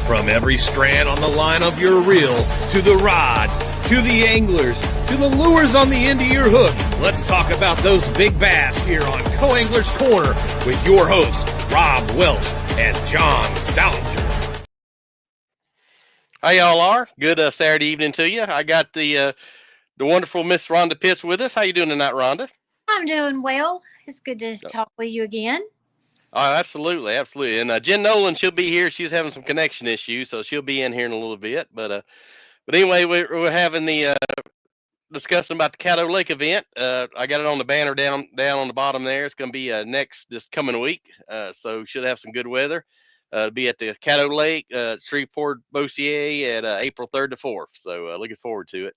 From every strand on the line of your reel, to the rods, to the anglers, to the lures on the end of your hook, let's talk about those big bass here on Co-Angler's Corner with your hosts, Rob Welch and John Stoudinger. How y'all are? Good Saturday evening to you. I got the wonderful Miss Rhonda Pitts with us. How you doing tonight, Rhonda? I'm doing well. It's good to talk with you again. Oh, absolutely, absolutely. And Jen Nolan, she'll be here. She's having some connection issues, so she'll be in here in a little bit. But anyway, we're having the discussing about the Caddo Lake event. I got it on the banner down on the bottom there. It's going to be next this coming week, so should have some good weather. Be at the Caddo Lake, Shreveport, Beaussier at April 3rd to 4th. So looking forward to it.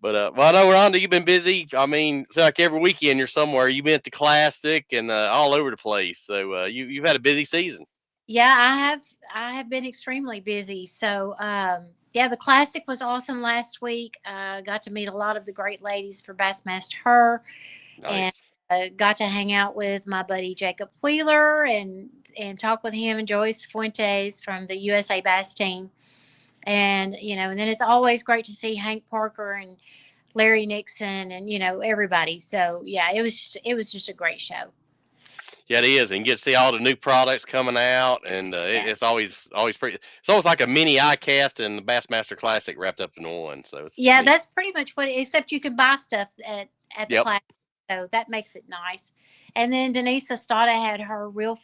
But well, I know, Rhonda, you've been busy. I mean, it's like every weekend you're somewhere. You've been at the Classic and all over the place. So you've had a busy season. Yeah, I have been extremely busy. So yeah, the Classic was awesome last week. Got to meet a lot of the great ladies for Bassmaster Her, Nice. and got to hang out with my buddy Jacob Wheeler and talk with him and Joyce Fuentes from the USA Bass team. And and then it's always great to see Hank Parker and Larry Nixon and everybody. So yeah, it was just a great show. Yeah, it is, and you get to see all the new products coming out, and Yes. it's always pretty. It's almost like a mini iCast and the Bassmaster Classic wrapped up in one. So it's Yeah, neat. that's pretty much what. Except you can buy stuff at the Yep. class, so that makes it nice. And then Denise Estada had her real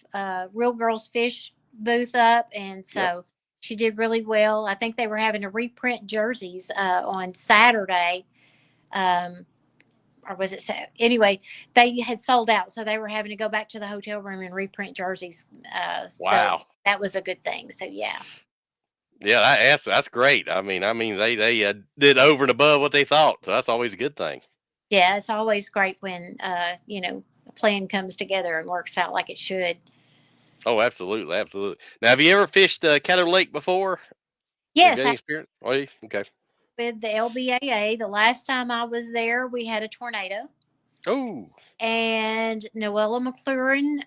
girls fish booth up, and so Yep. she did really well. I think they were having to reprint jerseys on Saturday. Or was it so? Anyway, they had sold out, so they were having to go back to the hotel room and reprint jerseys. Wow. So that was a good thing. So yeah. Yeah, that's great. I mean they did over and above what they thought, so that's always a good thing. Yeah, it's always great when a plan comes together and works out like it should. Oh, absolutely, absolutely. Now, have you ever fished Caddo Lake before? Have you Yes, got any experience? Oh, yeah? Okay. with the LBAA. The last time I was there, we had a tornado, Oh, and Noella McLaurin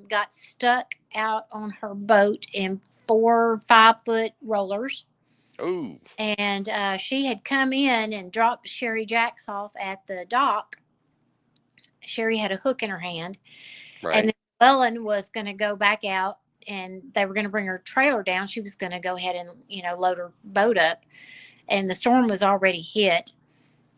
got stuck out on her boat in 4 5-foot rollers. oh, And she had come in and dropped Sherry Jacks off at the dock. Sherry had a hook in her hand, and right. then Ellen was going to go back out, and they were going to bring her trailer down. She was going to go ahead and load her boat up, and the storm was already hit.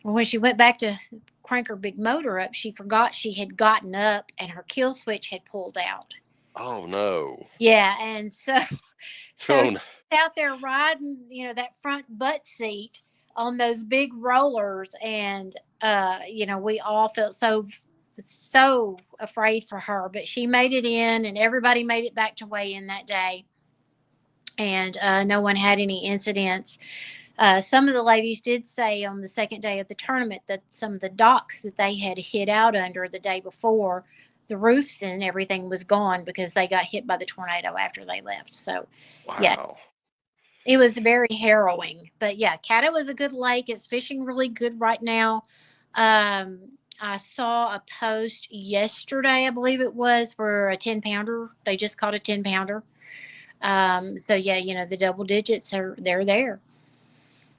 When she went back to crank her big motor up, she forgot she had gotten up, and her kill switch had pulled out. Oh no. Yeah, and so Oh no. out there riding, that front butt seat on those big rollers, and we all felt so afraid for her, but she made it in, and everybody made it back to weigh in that day, and no one had any incidents. Some of the ladies did say on the second day of the tournament that some of the docks that they had hit out under the day before, the roofs and everything was gone because they got hit by the tornado after they left. So yeah, Wow. it was very harrowing. But yeah, Caddo is a good lake. It's fishing really good right now. I saw a post yesterday, I believe it was, for a 10-pounder. They just caught a 10-pounder. So yeah, the double digits they're there.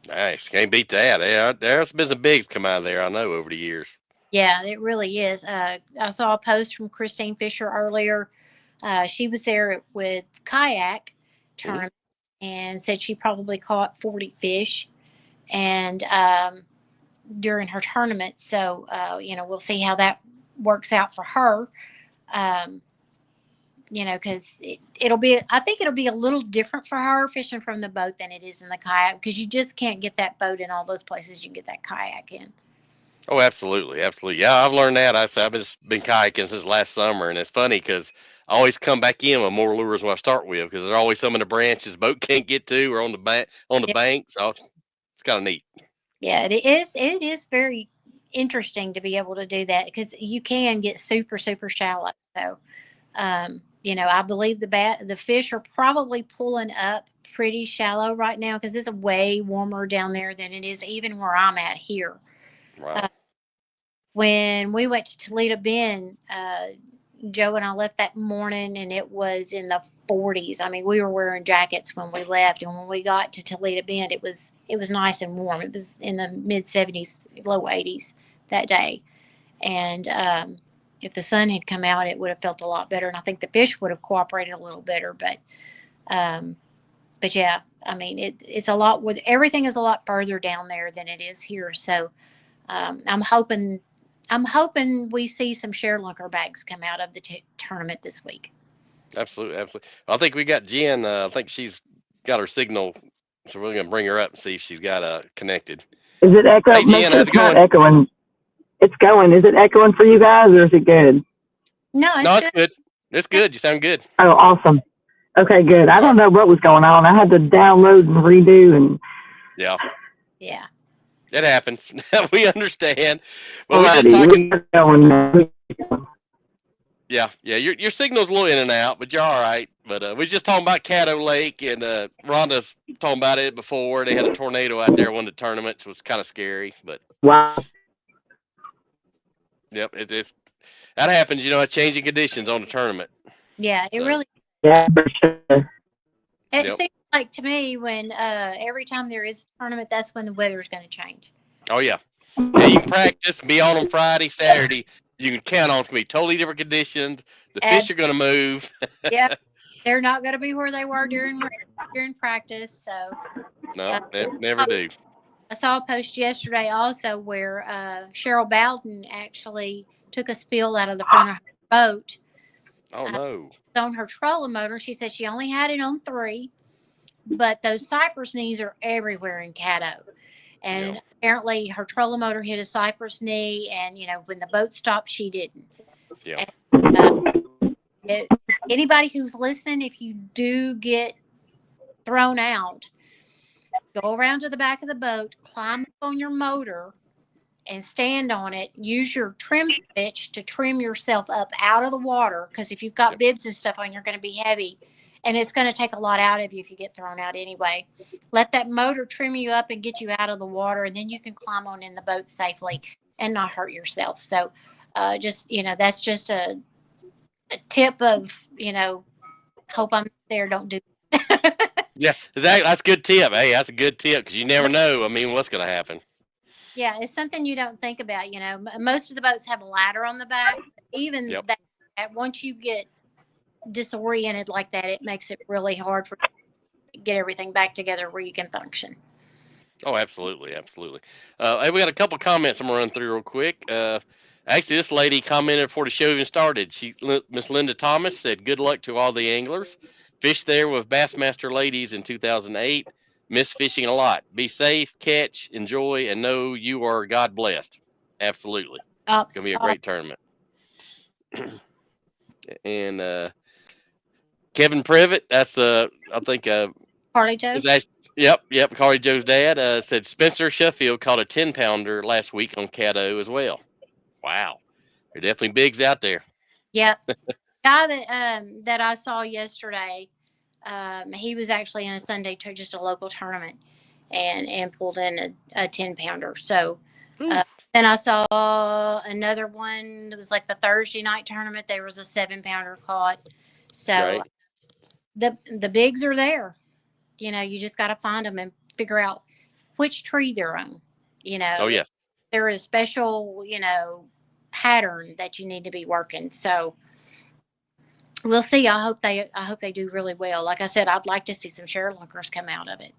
Nice. Can't beat that. There's been some bigs come out of there, I know, over the years. Yeah, it really is. I saw a post from Christine Fisher earlier. She was there with kayak tournament and said she probably caught 40 fish and during her tournament. So we'll see how that works out for her. Because I think it'll be a little different for her fishing from the boat than it is in the kayak, because you just can't get that boat in all those places you can get that kayak in. Oh, absolutely, absolutely. Yeah, I've learned that. I've just been kayaking since last summer, and it's funny because I always come back in with more lures when I start with, because there's always some in the branches the boat can't get to, or on the bank. So it's kind of neat. Yeah, it is. It is very interesting to be able to do that, because you can get super, super shallow. So, I believe the fish are probably pulling up pretty shallow right now, because it's way warmer down there than it is even where I'm at here. Wow. When we went to Toledo Bend, Joe and I left that morning, and it was in the 40s. I mean, we were wearing jackets when we left, and when we got to Toledo Bend, it was nice and warm. It was in the mid 70s, low 80s that day. And if the sun had come out, it would have felt a lot better, and I think the fish would have cooperated a little better. But yeah, I mean, it's a lot with everything is a lot further down there than it is here. So I'm hoping we see some share-lunker bags come out of the tournament this week. Absolutely, absolutely. I think we got Jen. I think she's got her signal, so we're gonna bring her up and see if she's got connected. Is it echo? Hey Jen, how's it Not going? echoing. It's going. Is it echoing for you guys, or is it good? No, it's good. It's good. You sound good. Oh, awesome. Okay, good. I don't know what was going on. I had to download and redo, and yeah, it happens. We understand. But we're just talking. Yeah. Your signal's a little in and out, but you're all right. But we're just talking about Caddo Lake, and Rhonda's talking about it before. They had a tornado out there one of the tournaments. It was kind of scary, but wow. Yep, it's that happens. Changing conditions on the tournament. Yeah, it really. Yeah, for sure. It seems like to me when every time there is a tournament, that's when the weather is going to change. Oh yeah, you can practice and be on them Friday, Saturday. You can count on it's going to be totally different conditions. The fish are going to move. Yeah, they're not going to be where they were during practice. So no, never do. I saw a post yesterday also where Cheryl Bowden actually took a spill out of the front of her boat. Oh no! On her trolling motor, she said she only had it on 3, but those cypress knees are everywhere in Caddo. And apparently her trolling motor hit a cypress knee, and when the boat stopped, she didn't. Yeah. And, anybody who's listening, if you do get thrown out, go around to the back of the boat, climb up on your motor, and stand on it. Use your trim switch to trim yourself up out of the water, because if you've got bibs and stuff on, you're going to be heavy. And it's going to take a lot out of you if you get thrown out anyway. Let that motor trim you up and get you out of the water, and then you can climb on in the boat safely and not hurt yourself. So that's just a tip of, hope I'm there, don't do that. Yeah, exactly. That's a good tip. Hey, that's a good tip, because you never know. I mean, what's going to happen? Yeah, it's something you don't think about. Most of the boats have a ladder on the back. Even that, once you get disoriented like that, it makes it really hard for you to get everything back together where you can function. Oh, absolutely. Hey, we got a couple comments I'm gonna run through real quick. Actually, this lady commented before the show even started. Miss Linda Thomas said, "Good luck to all the anglers. Fished there with Bassmaster ladies in 2008. Miss fishing a lot. Be safe, catch, enjoy, and know you are God blessed." Absolutely. It's gonna be a great tournament. And Kevin Privet, that's I think Carly Joe. Yep. Carly Joe's dad said Spencer Sheffield caught a 10-pounder last week on Caddo as well. Wow, there are definitely bigs out there. Yep. Guy that I saw yesterday, he was actually in a Sunday to just a local tournament, and pulled in a 10-pounder. So then I saw another one that was like the Thursday night tournament. There was a 7-pounder caught. So the bigs are there. You just got to find them and figure out which tree they're on. Oh yeah. There is a special, pattern that you need to be working. So we'll see. I hope they do really well. Like I said, I'd like to see some share-lunkers come out of it.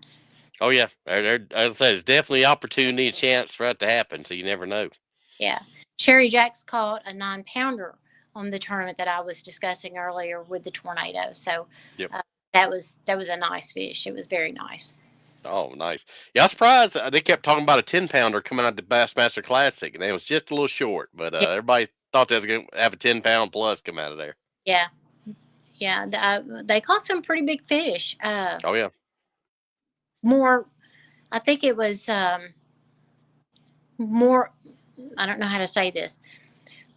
Oh yeah. As I said, it's definitely opportunity, a chance for that to happen. So you never know. Yeah. Sherry Jacks caught a 9-pounder on the tournament that I was discussing earlier with the tornado. So that was a nice fish. It was very nice. Oh, nice. Yeah, I'm surprised they kept talking about a 10-pounder coming out of the Bassmaster Classic, and it was just a little short. But everybody thought they was going to have a 10-pound plus come out of there. Yeah. They caught some pretty big fish. Oh yeah. More, I think it was more. I don't know how to say this.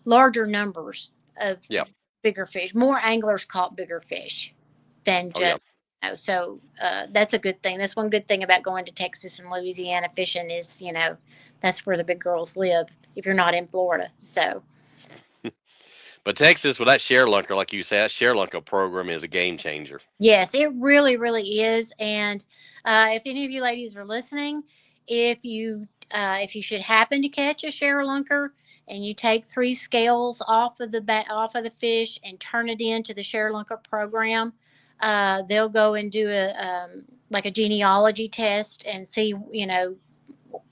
Larger numbers of bigger fish. More anglers caught bigger fish than just. So that's a good thing. That's one good thing about going to Texas and Louisiana fishing is, that's where the big girls live if you're not in Florida. So But Texas, with that share lunker, like you said, that share lunker program is a game changer. Yes, it really, really is. And if any of you ladies are listening, if you should happen to catch a share lunker and you take 3 scales off of the fish and turn it into the share lunker program, they'll go and do like a genealogy test and see,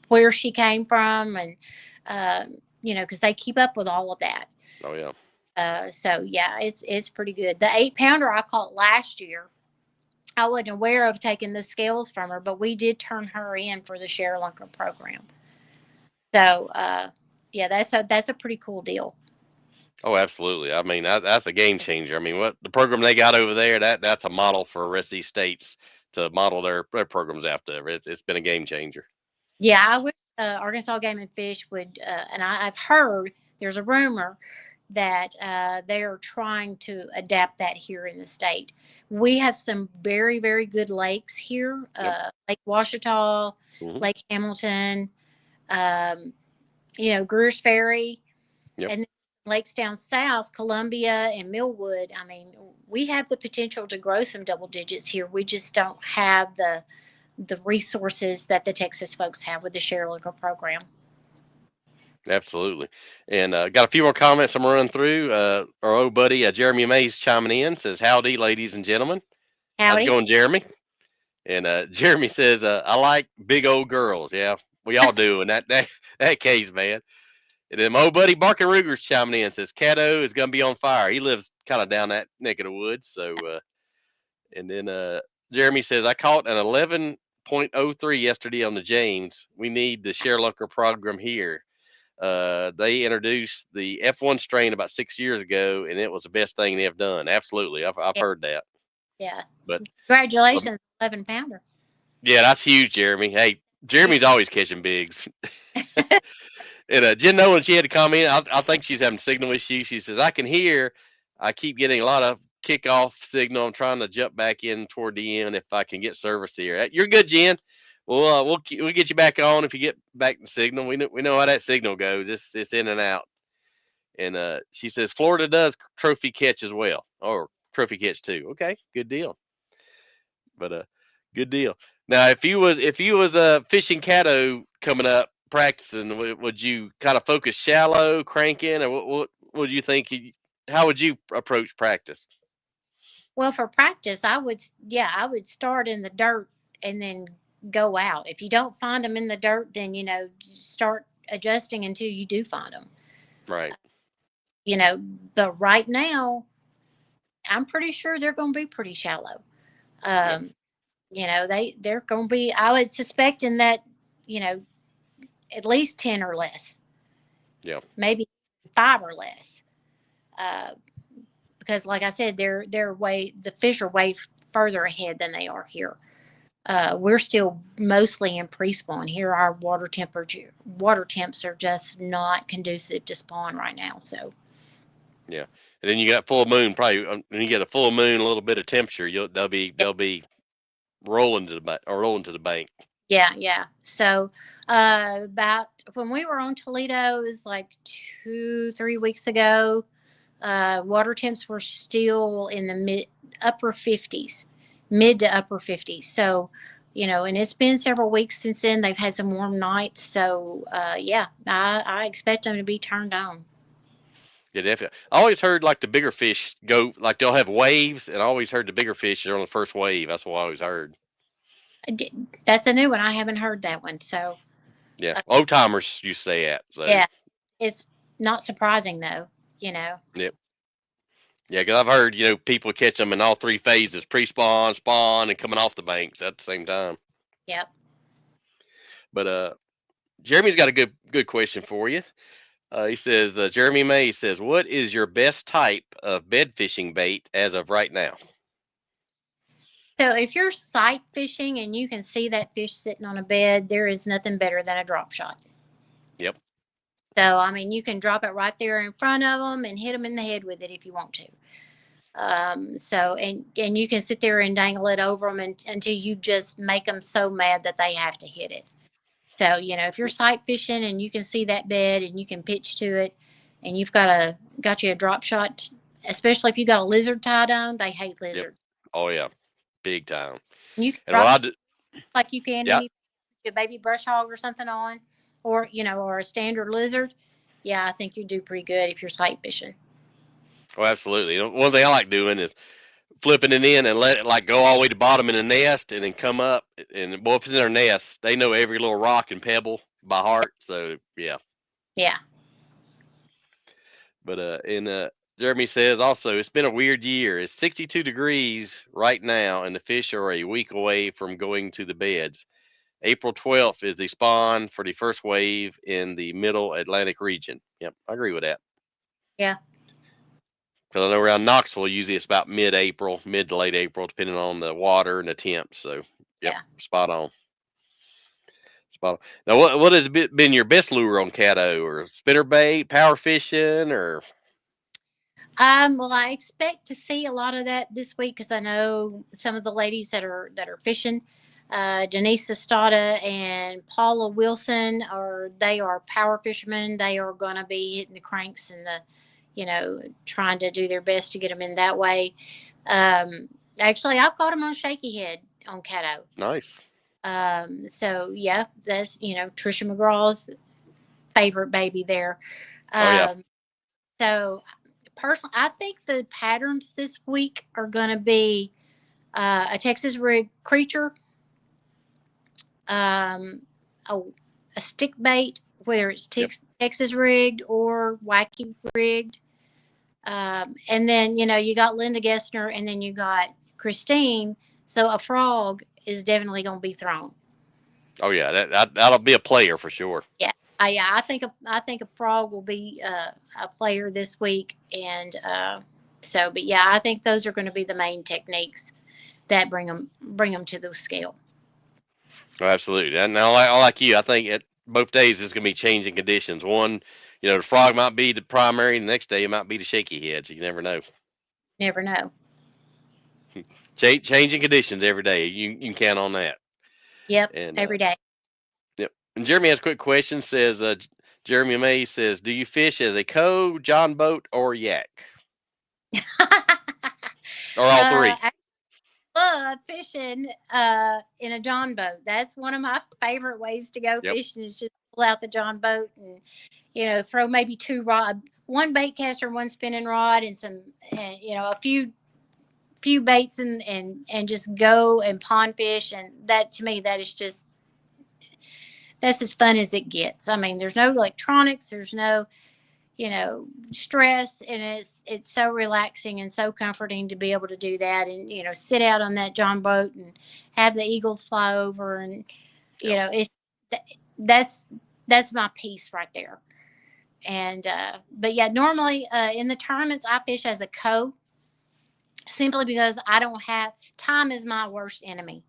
where she came from, and because they keep up with all of that. Oh yeah. So yeah, it's pretty good. The 8-pounder I caught last year, I wasn't aware of taking the scales from her, but we did turn her in for the share lunker program. So yeah, that's a pretty cool deal. Oh, absolutely. I mean, that's a game changer. I mean, what the program they got over there, that's a model for the rest of these states to model their programs after. It's been a game changer. Yeah, I wish Arkansas Game and Fish would, and I've heard there's a rumor that they're trying to adapt that here in the state. We have some very, very good lakes here, Yep. Lake Washita, Mhm. Lake Hamilton, Greer's Ferry, Yep. and lakes down south, Columbia and Millwood. I mean, we have the potential to grow some double digits here. We just don't have the resources that the Texas folks have with the share lunker program. Absolutely. And got a few more comments I'm running through. Our old buddy Jeremy Mays chiming in says, "Howdy, ladies and gentlemen. How's it Howdy. going, Jeremy?" And Jeremy says, "I like big old girls." Yeah, we all do in that case, man. And then my old buddy Barkin Ruger's chiming in says, "Caddo is gonna be on fire." He lives kind of down that neck of the woods. So, and then Jeremy says, "I caught an 11.03 yesterday on the James. We need the share lunker program here. They introduced the F1 strain about 6 years ago, and it was the best thing they've done." Absolutely, I've Yeah. heard that. Yeah. But Congratulations, 11-pounder. yeah, that's huge, Jeremy. Hey, Jeremy's always catching bigs. And Jen Nolan, she had to comment. I think she's having signal issues. She says, I keep getting a lot of kickoff signal. I'm trying to jump back in toward the end if I can get service here. You're good, Jen. We'll get you back on if you get back the signal. We know how that signal goes. It's in and out. And she says Florida does trophy catch as well, or trophy catch too. Okay, good deal. But good deal. Now, if you was fishing caddo coming up practicing, would you kind of focus shallow, cranking, or what would you think? How would you approach practice? Well, for practice, I would start in the dirt and then go out. If you don't find them in the dirt, then start adjusting until you do find them. Right. But right now, I'm pretty sure they're going to be pretty shallow. Yep. They're going to be. I would suspect in that, at least 10 or less. Yeah. Maybe 5 or less. Because, like I said, the fish are way further ahead than they are here. We're still mostly in pre-spawn here. Our water temps are just not conducive to spawn right now. So Yeah. And then you got full moon. Probably when you get a full moon, a little bit of temperature, they'll be rolling to the bank. yeah. So about when we were on Toledo, it was like 2-3 weeks ago. Water temps were still in the mid to upper 50s. So, and it's been several weeks since then. They've had some warm nights. So, yeah, I expect them to be turned on. Yeah, definitely. I always heard like the bigger fish go, like they'll have waves, and I always heard the bigger fish are on the first wave. That's what I always heard. That's a new one. I haven't heard that one. So, Yeah, old timers used to say that. So yeah, it's not surprising though. Yep. Yeah, because I've heard people catch them in all 3 phases: pre-spawn, spawn, and coming off the banks at the same time. Yep. But Jeremy's got a good question for you. He says, Jeremy May says, "What is your best type of bed fishing bait as of right now?" So if you're sight fishing and you can see that fish sitting on a bed, there is nothing better than a drop shot. Yep. So, I mean, you can drop it right there in front of them and hit them in the head with it if you want to. And you can sit there and dangle it over them until you just make them so mad that they have to hit it. So, if you're sight fishing and you can see that bed and you can pitch to it, and you've got you a drop shot, especially if you got a lizard tied on. They hate lizard. Yep. Oh yeah, big time. And you can And what drop I do, like you can yeah, any a baby brush hog or something on, or or a standard lizard. Yeah, I think you do pretty good if you're sight fishing. oh absolutely. One thing I like doing is flipping it in and let it like go all the way to the bottom in the nest and then come up. And boy, if it's in their nest, they know every little rock and pebble by heart. So yeah. Yeah. But Jeremy says also it's been a weird year. It's 62 degrees right now, and the fish are a week away from going to the beds. April 12th is the spawn for the first wave in the middle Atlantic region. Yep, I agree with that. Yeah. Because I know around Knoxville, usually it's about mid-April, mid to late April, depending on the water and the temps. So, yep, Yeah. spot on. Spot on. Now, what has been your best lure on Caddo, or spinnerbait, power fishing, or? Well, I expect to see a lot of that this week because I know some of the ladies that are fishing. Denise Estada and Paula Wilson they are power fishermen. They are going to be hitting the cranks and trying to do their best to get them in that way. Actually, I've caught them on shaky head on Caddo. Nice. So yeah, that's Trisha McGraw's favorite baby there. Oh yeah. So personally, I think the patterns this week are going to be a Texas rig creature, a stick bait, whether it's Texas rigged or wacky rigged. And then, you got Linda Gessner and then you got Christine. So a frog is definitely going to be thrown. Oh yeah, that'll be a player for sure. Yeah. I think a frog will be a player this week. And but yeah, I think those are going to be the main techniques that bring them to the scale. Oh, absolutely. And now, like you, I think at both days it's going to be changing conditions. One, the frog might be the primary, and the next day it might be the shaky head. So you never know. Never know. Changing conditions every day. You can count on that. Yep. And every day. Yep. And Jeremy has a quick question. Says Jeremy May says, "Do you fish as a co, John boat, or yak, or all three?" I love fishing in a John boat. That's one of my favorite ways to go fishing is just pull out the John boat and throw maybe two rod, one bait caster, one spinning rod, and some a few baits and just go and pond fish. And that to me, that's as fun as it gets. I mean, there's no electronics, there's no stress, and it's so relaxing and so comforting to be able to do that and sit out on that John boat and have the eagles fly over and it's that's my piece right there. And but yeah, normally in the tournaments I fish as a co, simply because I don't have time is my worst enemy.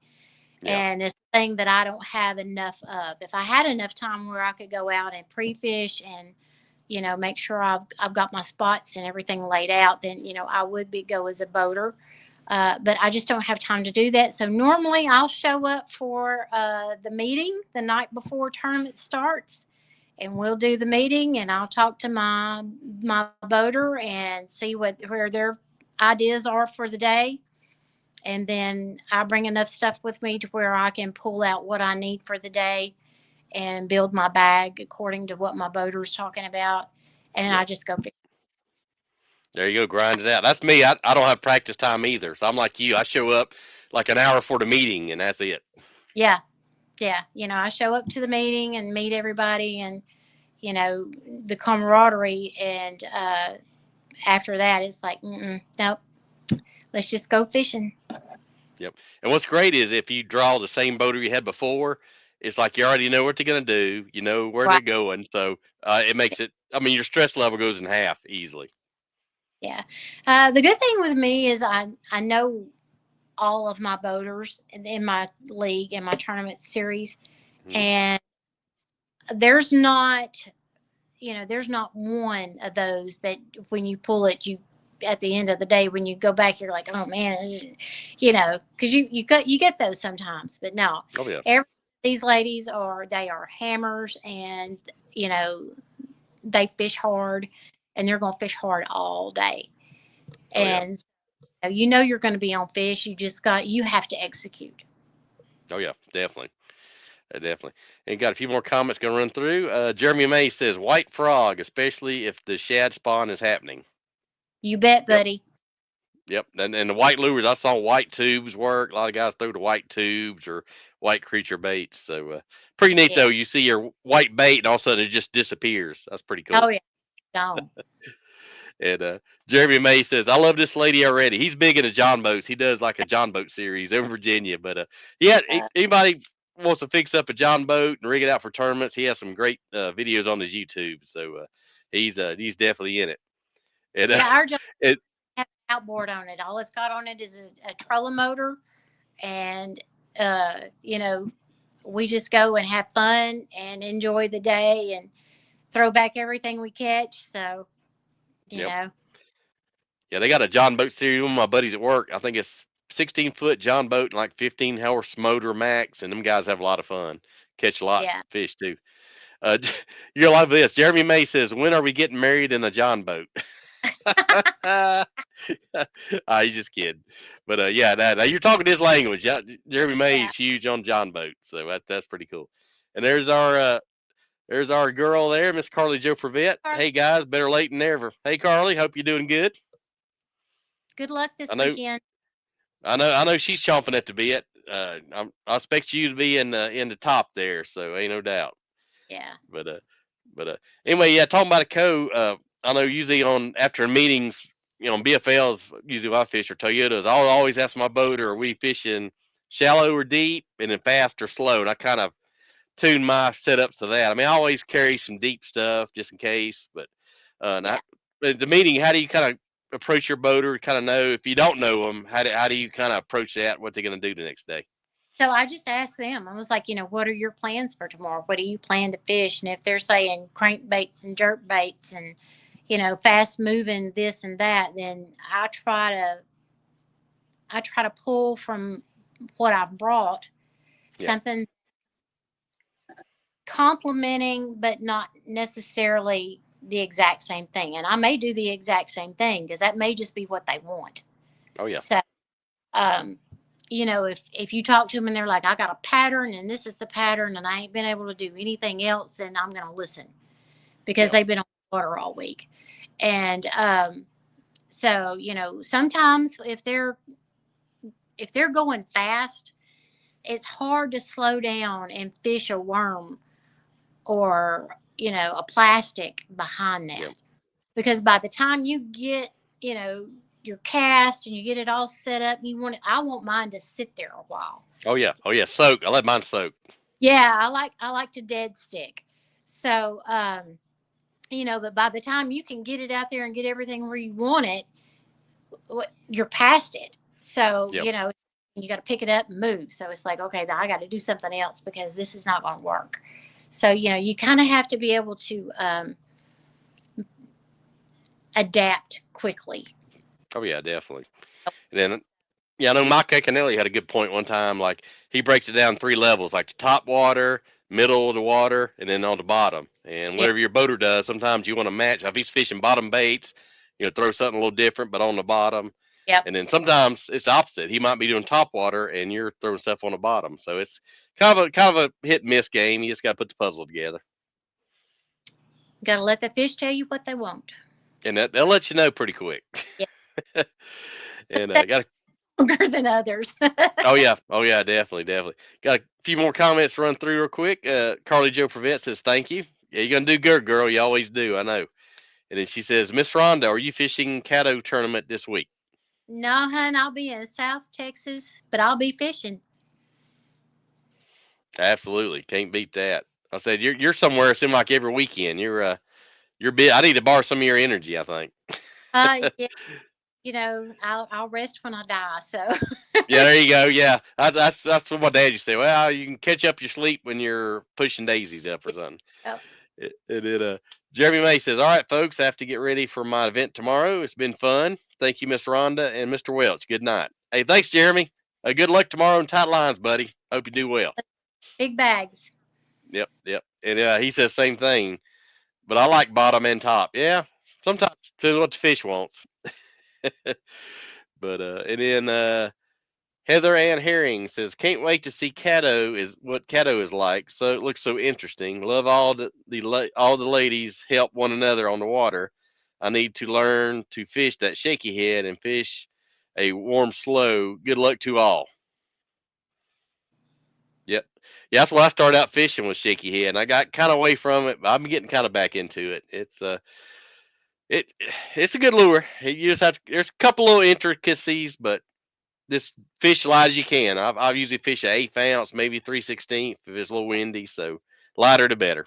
And it's the thing that I don't have enough of. If I had enough time where I could go out and pre-fish and make sure I've got my spots and everything laid out, then, I would go as a boater. But I just don't have time to do that. So normally I'll show up for the meeting the night before tournament starts, and we'll do the meeting, and I'll talk to my boater and see where their ideas are for the day. And then I bring enough stuff with me to where I can pull out what I need for the day and build my bag according to what my boater's talking about. And I just go fish. There you go, grind it out. That's me. I don't have practice time either. So I'm like you. I show up like an hour for the meeting, and that's it. Yeah. Yeah. I show up to the meeting and meet everybody and, the camaraderie. And after that, it's like, nope, let's just go fishing. Yep. And what's great is if you draw the same boater you had before, it's like you already know what they're going to do. You know where they're going. So it makes it, your stress level goes in half easily. Yeah. The good thing with me is I know all of my boaters in my league and my tournament series. And there's not one of those that when you pull it, at the end of the day, when you go back, you're like, oh man, because you get those sometimes, but no. Oh yeah. These ladies are hammers, and they fish hard, and they're going to fish hard all day. Oh, yeah. And you're going to be on fish. You have to execute. Oh, yeah, definitely. Definitely. And got a few more comments going to run through. Jeremy May says, white frog, especially if the shad spawn is happening. You bet, Yep. buddy. Yep. And the white lures, I saw white tubes work. A lot of guys throw the white tubes or white creature baits. So pretty neat, though. You see your white bait and all of a sudden it just disappears. That's pretty cool. Oh, yeah. Gone. And Jeremy May says, I love this lady already. He's big into John boats. He does like a John boat series over Virginia. But anybody wants to fix up a John boat and rig it out for tournaments, he has some great videos on his YouTube. So he's definitely in it. And, our John has an outboard on it. All it's got on it is a trolling motor. And, we just go and have fun and enjoy the day and throw back everything we catch. So, you know. Yeah, they got a John boat series. One of my buddies at work, I think it's 16-foot John boat and like 15-horse motor max, and them guys have a lot of fun. Catch a lot of fish too. You're like this. Jeremy May says, "When are we getting married in a John boat?" He's just kidding. But now you're talking his language. Jeremy May is huge on John boat, so that's pretty cool. And there's our girl there, Miss Carly Jo Prevette. Hey guys, better late than never. Hey Carly, hope you're doing good. Good luck this weekend. I know she's chomping at the bit. I expect you to be in the top there, so ain't no doubt. Yeah. But anyway, talking about a co. I know usually after meetings, on BFLs, usually when I fish or Toyotas, I'll always ask my boater, are we fishing shallow or deep, and then fast or slow? And I kind of tune my setups to that. I mean, I always carry some deep stuff just in case. But the meeting, how do you kind of approach your boater, kind of know if you don't know them, how do you kind of approach that, what they're going to do the next day? So I just asked them, I was like, what are your plans for tomorrow? What do you plan to fish? And if they're saying crankbaits and jerk baits and fast moving this and that, then I try to pull from what I've brought something complementing but not necessarily the exact same thing. And I may do the exact same thing because that may just be what they want. Oh yeah. So if you talk to them and they're like, I got a pattern and this is the pattern and I ain't been able to do anything else, then I'm going to listen because they've been on the water all week. And so sometimes if they're going fast, it's hard to slow down and fish a worm or a plastic behind that, because by the time you get your cast and you get it all set up, I want mine to sit there a while. Oh yeah soak. I let mine soak. I like to dead stick. So but by the time you can get it out there and get everything where you want it, you're past it. So you got to pick it up and move. So it's like, okay, I got to do something else because this is not going to work. So, you kind of have to be able to adapt quickly. Oh, yeah, definitely. And then, I know Mike Canelli had a good point one time. Like, he breaks it down 3 levels, like the top water, middle of the water, and then on the bottom. And whatever your boater does, sometimes you want to match. If he's fishing bottom baits, throw something a little different, but on the bottom. Yep. And then sometimes it's opposite. He might be doing top water and you're throwing stuff on the bottom. So it's kind of a hit and miss game. You just got to put the puzzle together. Got to let the fish tell you what they want. And they'll let you know pretty quick. Yeah. And got longer than others. Oh yeah, definitely. Got a few more comments to run through real quick. Carly Jo Prevette says, thank you. Yeah, you're going to do good, girl. You always do. I know. And then she says, Miss Rhonda, are you fishing Caddo tournament this week? No, hun, I'll be in South Texas, but I'll be fishing. Absolutely, can't beat that. I said you're somewhere. It seems like every weekend you're big. I need to borrow some of your energy, I think. Yeah, I'll rest when I die. So. Yeah, there you go. Yeah, that's what my dad used to say. Well, you can catch up your sleep when you're pushing daisies up or something. Oh. Jeremy May says, all right, folks, I have to get ready for my event tomorrow. It's been fun. Thank you, Miss Rhonda and Mr. Welch. Good night. Hey, thanks, Jeremy. Good luck tomorrow in tight lines, buddy. Hope you do well. Big bags. Yep. And he says same thing, but I like bottom and top. Yeah, sometimes depends what the fish wants. But and then Heather Ann Herring says, "Can't wait to see what Caddo is like. So it looks so interesting. Love all all the ladies help one another on the water. I need to learn to fish that shaky head and fish a warm slow. Good luck to all." Yep. Yeah, that's what I started out fishing with shaky head, and I got kind of away from it, but I'm getting kind of back into it. It it's a good lure. You just have to, there's a couple little intricacies, but just fish light as you can. I've usually fish an 1/8 ounce, maybe 3/16 if it's a little windy. So lighter the better.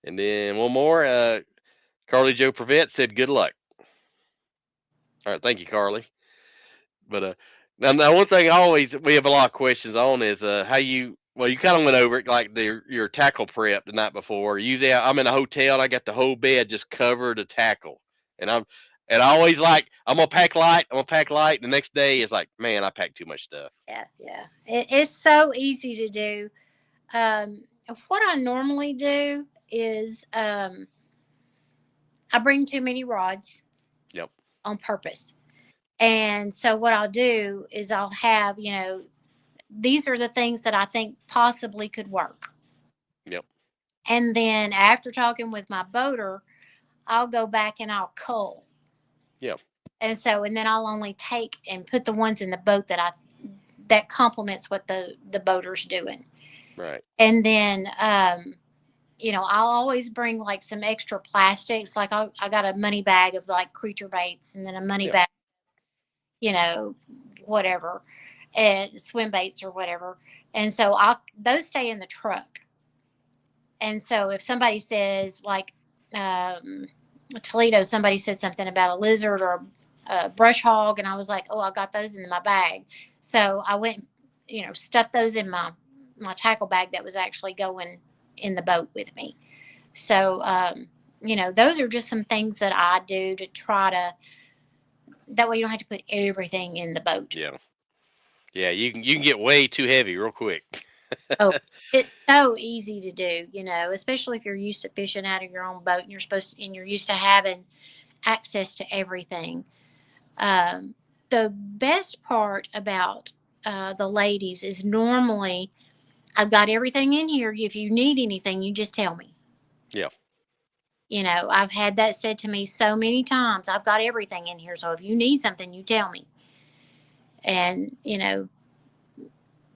And then one more. Carly Joe Prevett said, "Good luck." All right, thank you, Carly. But now one thing we have a lot of questions on is how you you kind of went over it like your tackle prep the night before. Usually I'm in a hotel, and I got the whole bed just covered of tackle, and I always like I'm gonna pack light. I'm gonna pack light. The next day it's like, man, I packed too much stuff. Yeah, yeah. It's so easy to do. Um, what I normally do is I bring too many rods Yep. on purpose. And so what I'll do is I'll have, these are the things that I think possibly could work. Yep. And then after talking with my boater, I'll go back and I'll cull. Yep. And then I'll only take and put the ones in the boat that complements what the boater's doing. Right. And then I'll always bring like some extra plastics. Like I got a money bag of like creature baits, and then a money bag, whatever, and swim baits or whatever. And so those stay in the truck. And so if somebody says like Toledo, somebody said something about a lizard or a brush hog, and I was like, oh, I got those in my bag. So I went, stuck those in my tackle bag that was actually going in the boat with me. So, those are just some things that I do to try to, that way you don't have to put everything in the boat. Yeah. Yeah, you can get way too heavy real quick. Oh, it's so easy to do, especially if you're used to fishing out of your own boat and you're used to having access to everything. The best part about the ladies is normally I've got everything in here. If you need anything, you just tell me. Yeah. I've had that said to me so many times. I've got everything in here. So if you need something, you tell me. And,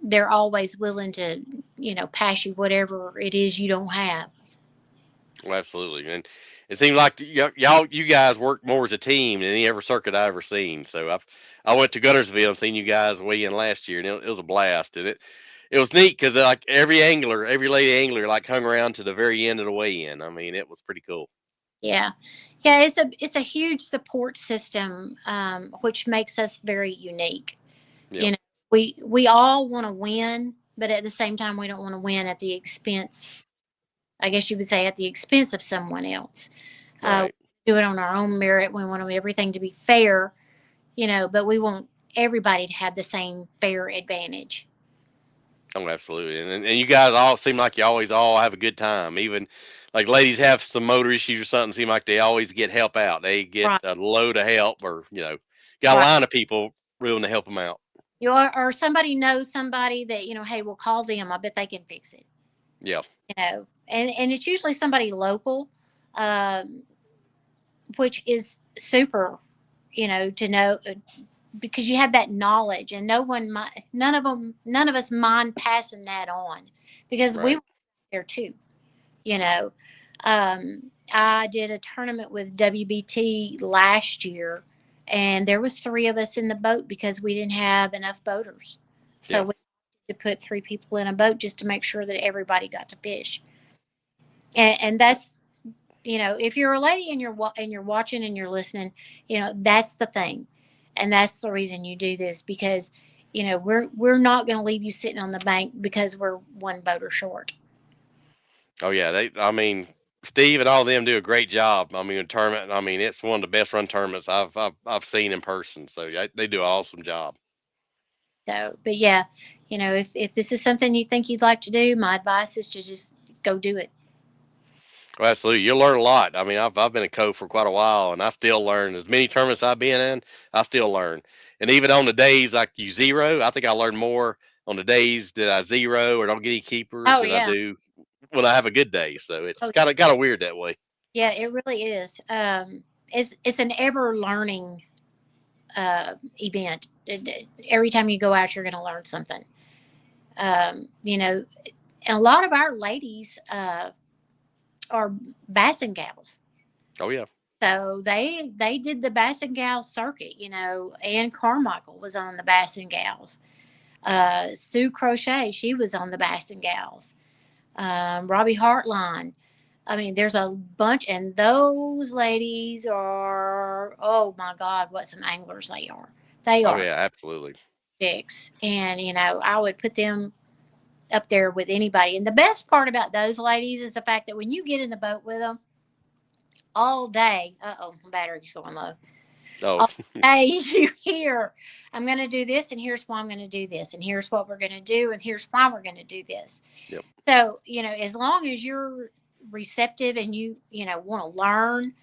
they're always willing to, pass you whatever it is you don't have. Well, absolutely. And it seems like you guys work more as a team than any ever circuit I ever seen. So I went to Guntersville and seen you guys weigh in last year, and it was a blast. And it was neat because like every lady angler like hung around to the very end of the weigh-in. I mean, it was pretty cool. Yeah. Yeah. It's a huge support system, which makes us very unique. Yeah. We all want to win, but at the same time, we don't want to win at the expense, I guess you would say, at the expense of someone else. Right. Do it on our own merit. We want everything to be fair, but we want everybody to have the same fair advantage. Oh, absolutely. And you guys all seem like you always all have a good time. Even like ladies have some motor issues or something, seem like they always get help out. They get Right. a load of help, or got a line of people willing to help them out. Or somebody knows somebody that, hey, we'll call them. I bet they can fix it. Yeah. And it's usually somebody local, which is super, to know, because you have that knowledge, and none of us mind passing that on, because Right. we were there too. I did a tournament with WBT last year, and there was 3 of us in the boat because we didn't have enough boaters. So we had to put 3 people in a boat just to make sure that everybody got to fish. And that's, if you're a lady and you're watching and you're listening, that's the thing. And that's the reason you do this, because, we're not going to leave you sitting on the bank because we're one boater short. Oh yeah, Steve and all of them do a great job. I mean, a tournament. I mean, it's one of the best run tournaments I've seen in person. So they do an awesome job. So, but yeah, if this is something you think you'd like to do, my advice is to just go do it. Oh, absolutely. You'll learn a lot. I mean, I've been a coach for quite a while, and I still learn. As many tournaments I've been in, I still learn. And even on the days like you zero, I think I learn more on the days that I zero or don't get any keepers Oh than I yeah. do when I have a good day. So it's Oh kind of weird that way. yeah, it really is. It's an ever learning event. Every time you go out, you're going to learn something. You know, and a lot of our ladies are bassin gals. Oh yeah. So they did the Bassin Gals circuit. Ann Carmichael was on the Bassin Gals. Sue Crochet, she was on the Bassin Gals. Robbie Hartline. I mean, there's a bunch, and those ladies are, oh my God, what some anglers they are. They Oh are yeah. Absolutely. chicks, and I would put them up there with anybody. And the best part about those ladies is the fact that when you get in the boat with them all day, my battery's going low. Oh All day you hear, I'm going to do this, and here's why I'm going to do this, and here's what we're going to do, and here's why we're going to do this. yep. So, as long as you're receptive and you want to learn,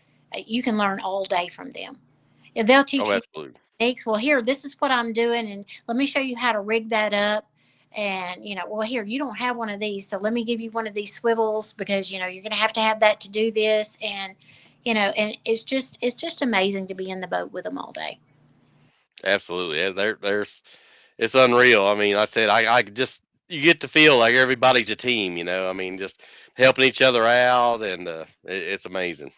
you can learn all day from them. And they'll teach Oh you absolutely. techniques. Well, here, this is what I'm doing, and let me show you how to rig that up. And, well, here, you don't have one of these, so let me give you one of these swivels because, you're going to have that to do this. And, and it's just amazing to be in the boat with them all day. Absolutely. Yeah, there's it's unreal. I mean, I said I just you get to feel like everybody's a team. I mean, just helping each other out, and it's amazing.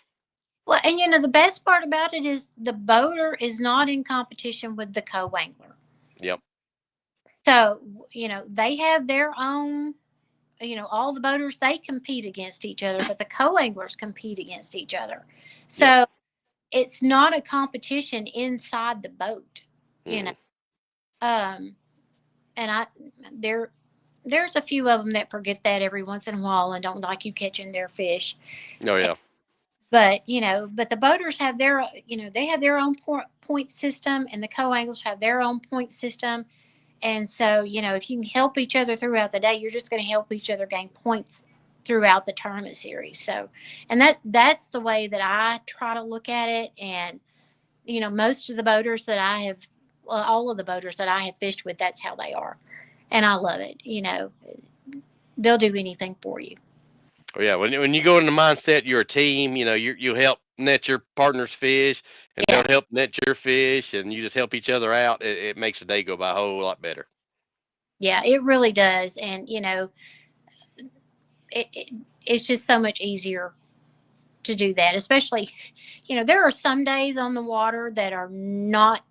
Well, and the best part about it is the boater is not in competition with the co-angler. Yep. So, they have their own, all the boaters, they compete against each other, but the co-anglers compete against each other. Yep. So it's not a competition inside the boat, you know. hmm Um, and there's a few of them that forget that every once in a while and don't like you catching their fish. Oh yeah. But but the boaters have their, they have their own point system, and the co-anglers have their own point system. And so, if you can help each other throughout the day, you're just going to help each other gain points throughout the tournament series. So, and that's the way that I try to look at it. And, most of the boaters that I have, well, all of the boaters that I have fished with, that's how they are. And I love it. They'll do anything for you. Oh yeah. When you go in the mindset you're a team, you help net your partner's fish, and they'll Yeah. help net your fish, and you just help each other out. It makes the day go by a whole lot better. Yeah, it really does. And, it's just so much easier to do that, especially, there are some days on the water that are not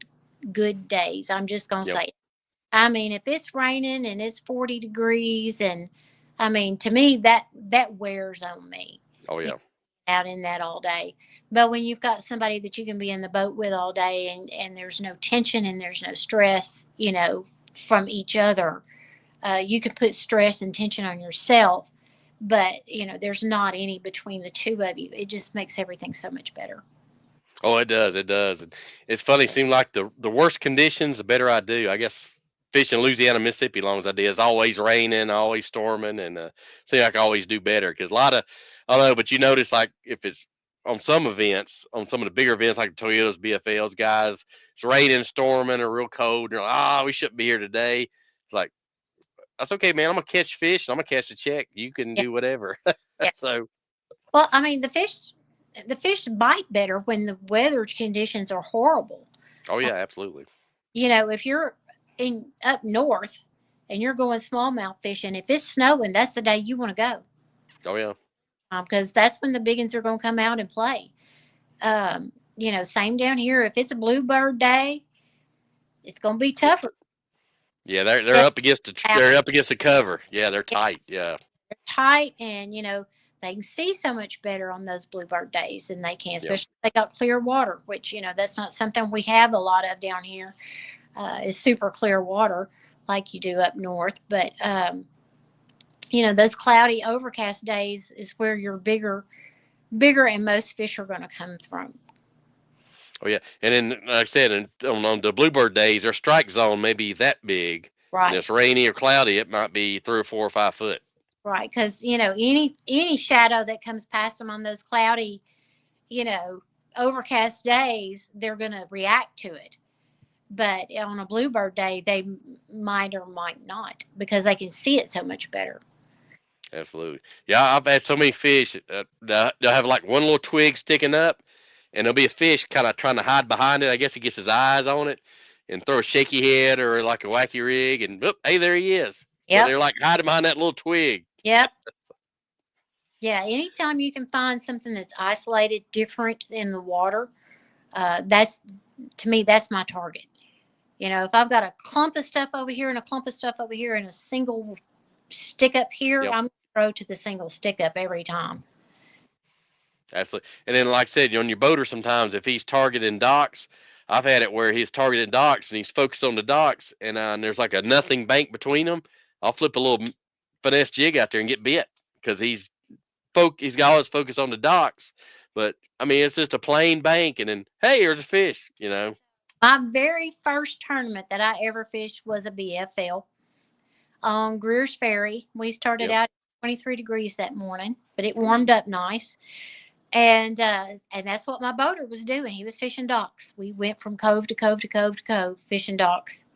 good days. I'm just going to Yep. say, I mean, if it's raining and it's 40 degrees, and I mean, to me, that wears on me, Oh you yeah. know, out in that all day. But when you've got somebody that you can be in the boat with all day, and there's no tension and there's no stress, from each other, you can put stress and tension on yourself, but there's not any between the two of you. It just makes everything so much better. Oh, it does. It does. And it's funny. It seemed like the worse conditions, the better I do. I guess fishing Louisiana, Mississippi, as long as I did, it's always raining, always storming, and seem like I always do better because a lot of I don't know, but you notice like if it's on some events, on some of the bigger events like Toyotas, BFLs, guys, it's raining, storming, or real cold. And you're like, we shouldn't be here today. It's like that's okay, man. I'm gonna catch fish. And I'm gonna catch the check. You can Yeah, do whatever. yeah. So, Well, I mean, the fish bite better when the weather conditions are horrible. oh Uh, yeah, absolutely. if you're in up north and you're going smallmouth fishing, if it's snowing, that's the day you want to go, Oh yeah. because that's when the biggins are going to come out and play. Same down here. If it's a bluebird day, it's going to be tougher. Yeah, they're Get up against out. they're up against the cover. Yeah, they're Yeah, tight. Yeah. they're tight, and they can see so much better on those bluebird days than they can, Yep. especially if they got clear water, which that's not something we have a lot of down here. Is super clear water like you do up north. But those cloudy, overcast days is where your bigger and most fish are going to come from. Oh yeah. And then like I said, on the bluebird days, their strike zone may be that big, and Right, it's rainy or cloudy, it might be 3 or 4 or 5 foot. Right, because any shadow that comes past them on those cloudy, overcast days, they're going to react to it. But on a bluebird day, they might or might not because they can see it so much better. Absolutely. Yeah, I've had so many fish. They'll have like one little twig sticking up, and there'll be a fish kind of trying to hide behind it. I guess he gets his eyes on it and throw a shaky head or like a wacky rig, and whoop, hey, there he is. But Yep. they're like hiding behind that little twig. Yep. Yeah. Anytime you can find something that's isolated, different in the water, to me, that's my target. If I've got a clump of stuff over here and a clump of stuff over here and a single stick up here, Yep. I'm going to throw to the single stick up every time. Absolutely. And then, like I said, on your boater, sometimes if he's targeting docks, I've had it where he's targeting docks and he's focused on the docks, and there's like a nothing bank between them. I'll flip a little finesse jig out there and get bit because he's got all his focus on the docks. But I mean, it's just a plain bank, and then hey, there's a fish. My very first tournament that I ever fished was a BFL on Greer's Ferry. We started Yep. out at 23 degrees that morning, but it warmed up nice. And that's what my boater was doing. He was fishing docks. We went from cove to cove to cove to cove fishing docks.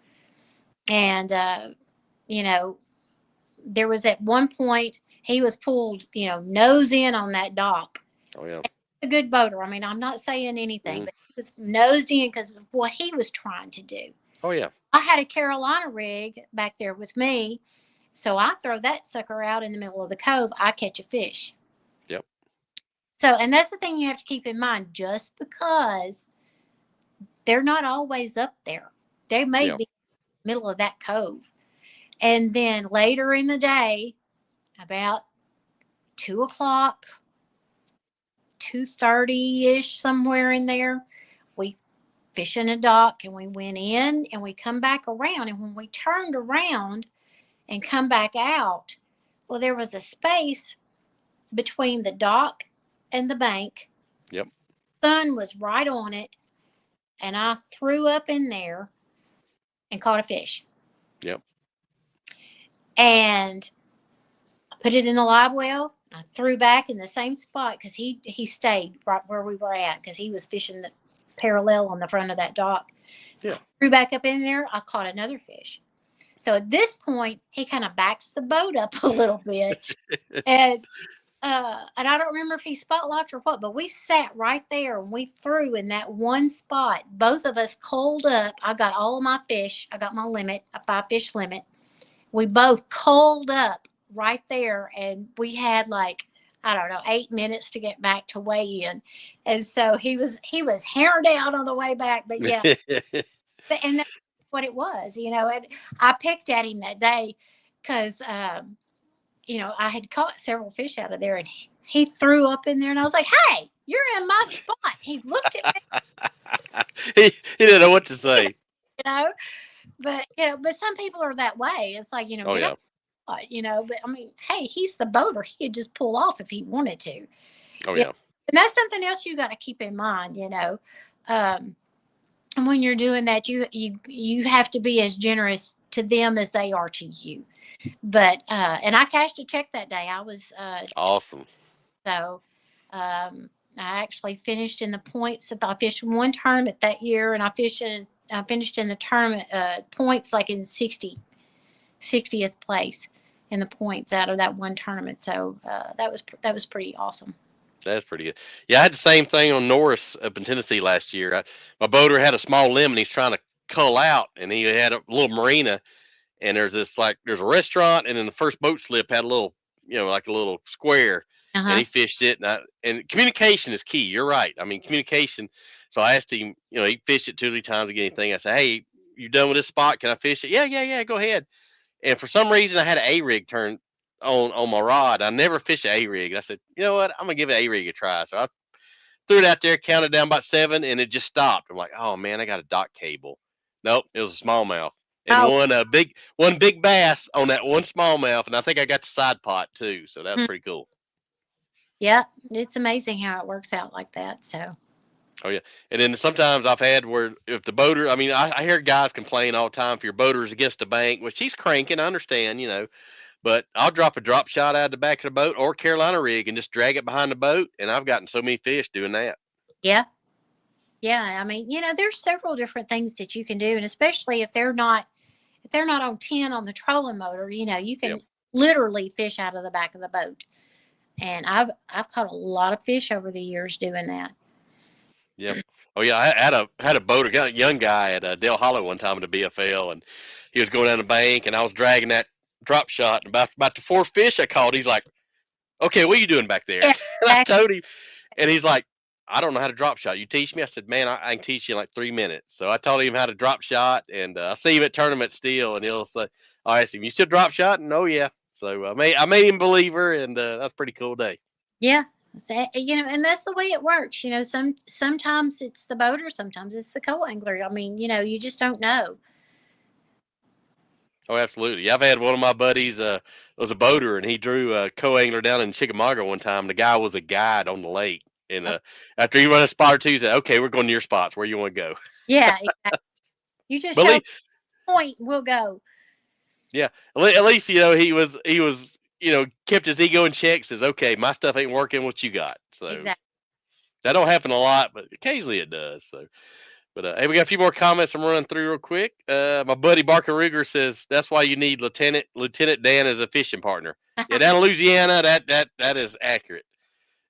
And, there was at one point he was pulled, nose in on that dock. Oh, yeah. A good boater. I mean, I'm not saying anything, Mhm. but he was nosed in because of what he was trying to do. Oh, yeah. I had a Carolina rig back there with me. So I throw that sucker out in the middle of the cove. I catch a fish. Yep. So, and that's the thing you have to keep in mind, just because they're not always up there. They may Yeah. be in the middle of that cove. And then later in the day, about 2:00, 2:30-ish, somewhere in there, we fish in a dock and we went in and we come back around. And when we turned around and come back out, well, there was a space between the dock and the bank. Yep. Sun was right on it, and I threw up in there and caught a fish. Yep. And I put it in the live well. I threw back in the same spot because he stayed right where we were at because he was fishing the parallel on the front of that dock. Yeah. I threw back up in there. I caught another fish. So at this point, he kind of backs the boat up a little bit, and I don't remember if he spot locked or what, but we sat right there and we threw in that one spot. Both of us coiled up. I got all of my fish. I got my limit, a 5-fish limit. We both coiled up right there, and we had like, I don't know, 8 minutes to get back to weigh in. And so he was hair down on the way back, but yeah. And that's what it was, and I picked at him that day because, I had caught several fish out of there, and he threw up in there, and I was like, "Hey, you're in my spot." He looked at me, he didn't know what to say. but some people are that way. It's like, Oh, get yeah. up, but I mean, hey, he's the boater. He could just pull off if he wanted to. Oh, Yeah. yeah. And that's something else you got to keep in mind, and when you're doing that, you have to be as generous to them as they are to you. But and I cashed a check that day. I was Awesome. so I actually finished in the points. I fished one tournament that year, and I finished in the tournament points like in 60th place in the points out of that one tournament. So that was pretty awesome. That's pretty good. Yeah, I had the same thing on Norris up in Tennessee last year. My boater had a small limb, and he's trying to cull out, and he had a little marina, and there's a restaurant, and then the first boat slip had a little, like a little square, and he fished it, and communication is key. You're right. I mean, communication. So I asked him, he fished it 2 or 3 times to get anything. I said, hey, you done with this spot? Can I fish it? Yeah, go ahead. And for some reason, I had an A-rig turned on my rod. I never fish an A-rig. I said, you know what? I'm gonna give an A-rig a try. So I threw it out there, counted down about 7, and it just stopped. I'm like, oh man, I got a dock cable. Nope, it was a smallmouth. And one big bass on that one smallmouth, and I think I got the side pot too. So that was pretty cool. Yeah, it's amazing how it works out like that. So. Oh yeah, and then sometimes I've had where if the boater, I mean, I hear guys complain all the time if your boater is against the bank, which he's cranking. I understand, But I'll drop a drop shot out of the back of the boat or Carolina rig and just drag it behind the boat, and I've gotten so many fish doing that. Yeah. Yeah. I mean, there's several different things that you can do, and especially if they're not on 10 on the trolling motor, you can literally fish out of the back of the boat. And I've caught a lot of fish over the years doing that. Yep. Oh yeah, I had a boater, got a young guy at Dale Hollow one time at a BFL, and he was going down the bank, and I was dragging that drop shot, and about the fourth fish I caught, he's like, "Okay, what are you doing back there?" Yeah, And I told him, and he's like, "I don't know how to drop shot. You teach me?" I said, "Man, I can teach you in like 3 minutes." So I taught him how to drop shot, and I see him at tournaments still, and he'll say, I asked him, "You still drop shot?" And oh yeah. So I made him a believer, and that's a pretty cool day. Yeah. And that's the way it works. Sometimes it's the boater, sometimes it's the co-angler. I mean, you just don't know. Oh, absolutely. Yeah, I've had one of my buddies was a boater, and he drew a co-angler down in Chickamauga one time. The guy was a guide on the lake, and after he run a spot or two, he said, "Okay, we're going to your spots. Where you want to go?" Yeah, exactly. You just show point, we'll go. Yeah, at least he was kept his ego in check. Says, "Okay, my stuff ain't working. What you got?" So Exactly. that don't happen a lot, but occasionally it does. So, but hey, we got a few more comments I'm running through real quick. My buddy Barker Ruger says that's why you need Lieutenant Dan as a fishing partner. Yeah, down in Louisiana, that is accurate.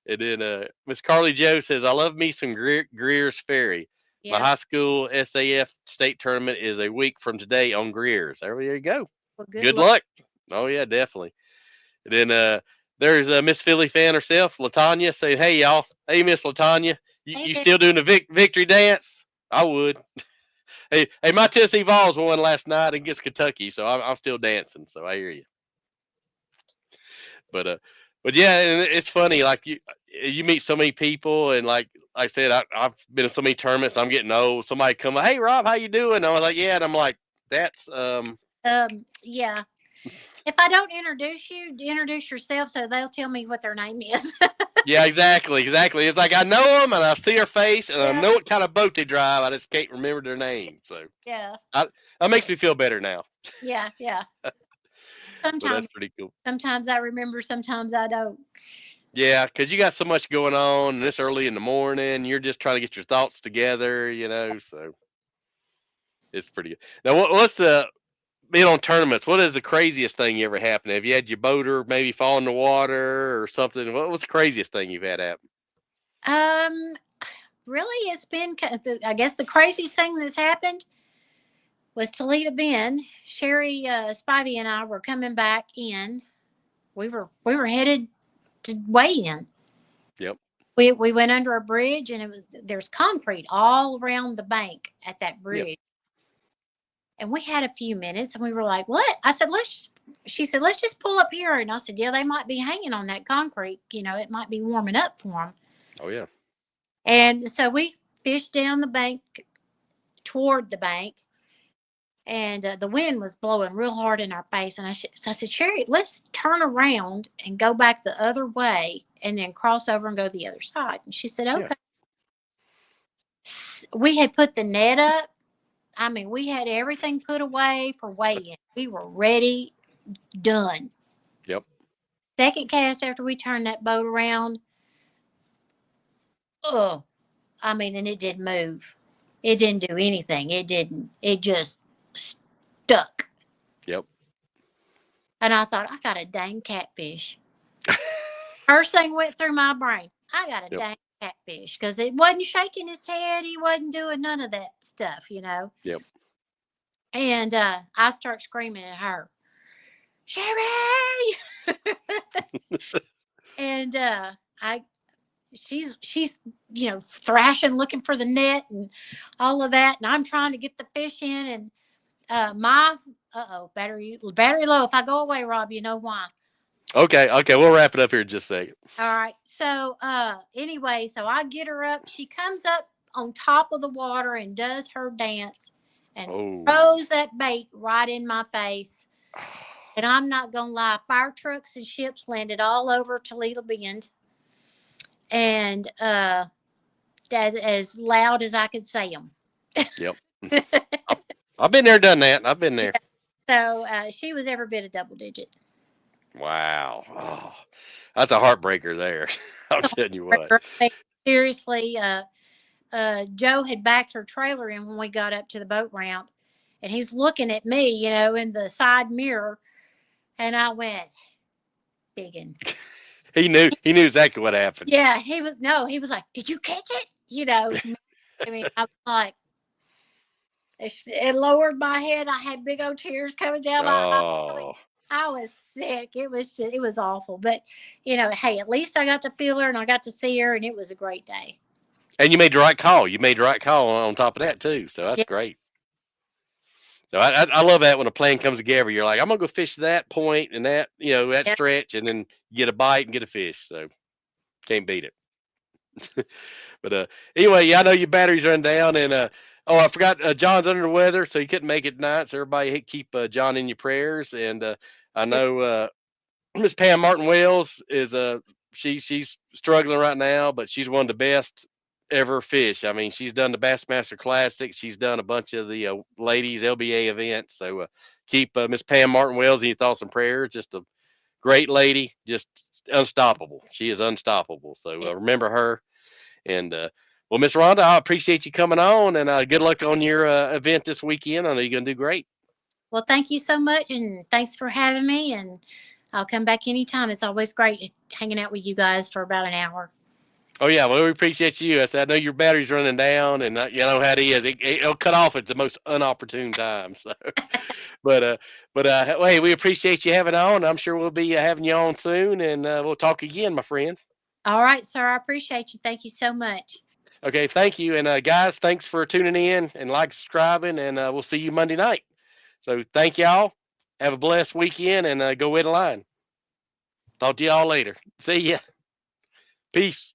And then Miss Carly Joe says, "I love me some Greer's Ferry. Yeah. My high school SAF state tournament is a week from today on Greer's. There you go. Well, good luck. Oh yeah, definitely." And then there's a Miss Philly fan herself, Latanya, saying, "Hey y'all, hey Miss Latanya, you still doing the victory dance? I would." Hey, my Tennessee Vols won last night against Kentucky, so I'm still dancing. So I hear you. But yeah, and it's funny. Like you meet so many people, and like I said, I've been in so many tournaments. I'm getting old. Somebody come, "Hey Rob, how you doing?" And I was like, "Yeah," and I'm like, "That's yeah. If I don't introduce you, introduce yourself, so they'll tell me what their name is." Yeah, exactly. It's like I know them, and I see their face, and I know what kind of boat they drive. I just can't remember their name. So yeah, that makes me feel better now. Yeah. But Sometimes, that's pretty cool. sometimes I remember, sometimes I don't. Yeah, because you got so much going on, and it's early in the morning. You're just trying to get your thoughts together, so it's pretty good. Now, what's being on tournaments? What is the craziest thing you ever happened? Have you had your boater maybe fall in the water or something? What was the craziest thing you've had happen? Really, it's been, I guess the craziest thing that's happened was Toledo Bend. Sherry Spivey and I were coming back in. We were headed to weigh in. Yep. We went under a bridge, and there's concrete all around the bank at that bridge. Yep. And we had a few minutes, and we were like, "What?" I said, she said, "Let's just pull up here." And I said, "Yeah, they might be hanging on that concrete. It might be warming up for them." Oh, yeah. And so we fished down the bank toward the bank, and the wind was blowing real hard in our face. And so I said, "Sherry, let's turn around and go back the other way and then cross over and go the other side." And she said, "Okay." Yeah. We had put the net up. I mean, we had everything put away for weigh-in. We were ready, done. Yep. Second cast after we turned that boat around, and it didn't move. It didn't do anything. It didn't. It just stuck. Yep. And I thought, I got a dang catfish. First thing went through my brain, I got a dang catfish, because it wasn't shaking its head. He wasn't doing none of that stuff, Yep. And I start screaming at her, "Sherry!" And she's thrashing, looking for the net and all of that, and I'm trying to get the fish in, and my battery low. If I go away, Rob, you know why. Okay, we'll wrap it up here in just a second. All right. So anyway, so I get her up. She comes up on top of the water and does her dance and throws that bait right in my face. And I'm not gonna lie, fire trucks and ships landed all over Toledo Bend, and as loud as I could say them. Yep. I've been there, done that. I've been there. So she was every bit a double digit. Wow. Oh, that's a heartbreaker there. I'll tell you what. Seriously, Joe had backed her trailer in when we got up to the boat ramp, and he's looking at me, in the side mirror, and I went, biggin. He knew exactly what happened. Yeah, he was like, "Did you catch it?" I mean, I was like, it lowered my head. I had big old tears coming down my eyes. Oh. I was sick. It was awful. But hey, at least I got to feel her and I got to see her, and it was a great day. And you made the right call. You made the right call on top of that too. So that's Yeah. great. So I love that when a plan comes together. You're like, I'm gonna go fish that point and that that Yeah. stretch, and then get a bite and get a fish. So can't beat it. But anyway, yeah, I know your batteries run down, and oh, I forgot John's under the weather, so he couldn't make it tonight. So everybody keep John in your prayers, and I know Miss Pam Martin Wells is she's struggling right now, but she's one of the best ever fish. I mean, she's done the Bassmaster Classic. She's done a bunch of the ladies LBAA events. So keep Miss Pam Martin Wells in your thoughts and prayers. Just a great lady, just unstoppable. She is unstoppable. So remember her. And well, Miss Rhonda, I appreciate you coming on, and good luck on your event this weekend. I know you're gonna do great. Well, thank you so much, and thanks for having me. And I'll come back anytime. It's always great hanging out with you guys for about an hour. Oh yeah, well we appreciate you. I know your battery's running down, and you know how it is. It'll cut off at the most unopportune time. So, but hey, we appreciate you having on. I'm sure we'll be having you on soon, and we'll talk again, my friend. All right, sir. I appreciate you. Thank you so much. Okay, thank you, and guys, thanks for tuning in and subscribing, and we'll see you Monday night. So thank y'all. Have a blessed weekend, and go win a line. Talk to y'all later. See ya. Peace.